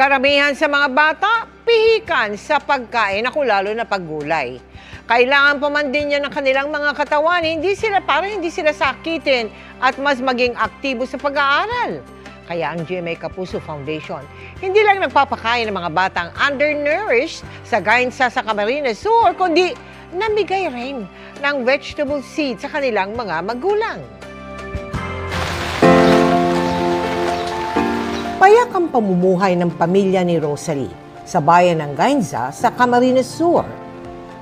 Karamihan sa mga bata, pihikan sa pagkain, ako lalo na paggulay. Kailangan pa man din yan ng kanilang mga katawan, para hindi sila sakitin at mas maging aktibo sa pag-aaral. Kaya ang GMA Kapuso Foundation, hindi lang nagpapakain ng mga batang undernourished sa Gainsa sa Camarines Sur, kundi namigay rin ng vegetable seeds sa kanilang mga magulang. Payak ang pamumuhay ng pamilya ni Rosalie sa bayan ng Gainsa sa Camarines Sur.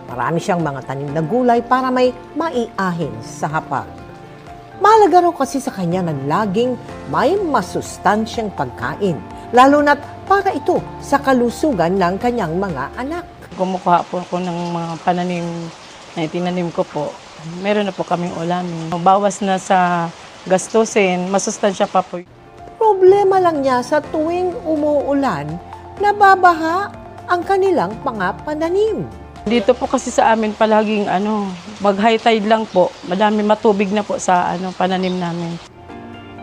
Marami siyang mga tanim na gulay para may maiahin sa hapag. Mahalaga raw kasi sa kanya na laging may masustansyang pagkain, lalo na't para ito sa kalusugan ng kanyang mga anak. Kumukuha po ako ng mga pananim na itinanim ko po. Meron na po kaming ulamin. Bawas na sa gastusin, masustansya pa po. Problema lang niya sa tuwing umuulan, nababaha ang kanilang mga pananim. Dito po kasi sa amin palaging mag-high tide lang po. Madami matubig na po sa pananim namin.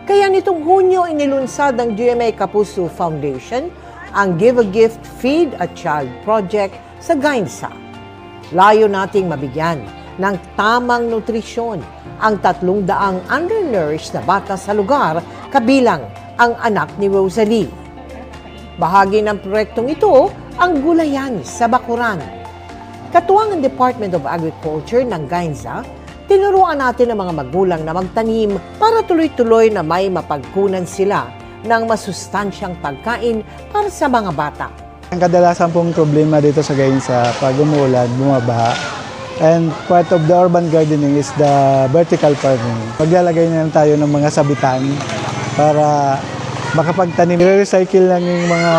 Kaya nitong Hunyo inilunsad ng GMA Kapuso Foundation ang Give a Gift, Feed a Child project sa Gainsa. Layo nating mabigyan ng tamang nutrisyon ang 300 undernourished na bata sa lugar, kabilang ang anak ni Rosalie. Bahagi ng proyektong ito ang gulayan sa bakuran. Katuwang ang Department of Agriculture ng Gainsa, tinuruan natin ang mga magulang na magtanim para tuloy-tuloy na may mapagkunan sila ng masustansyang pagkain para sa mga bata. Ang kadalasan pong problema dito sa Gainsa, pag umuulan, bumabaha. And part of the urban gardening is the vertical farming. Maglalagay na lang tayo ng mga sabitan para makapagtanim. I-recycle lang yung mga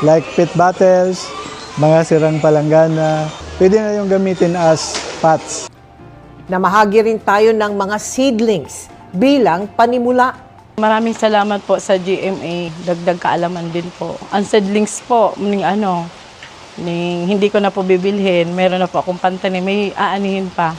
like pet bottles, mga sirang palanggana. Pwede na yung gamitin as pots. Namahagi rin tayo ng mga seedlings bilang panimula. Maraming salamat po sa GMA. Dagdag kaalaman din po. Ang seedlings po, hindi ko na po bibilhin. Meron na po akong pantanim. May aanihin pa.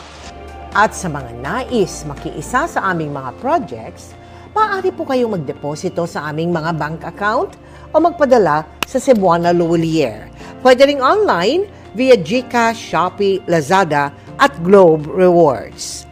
At sa mga nais makiisa sa aming mga projects, maaari po kayong magdeposito sa aming mga bank account o magpadala sa Cebuana Luwalier. Pwede ring online via GCash, Shopee, Lazada at Globe Rewards.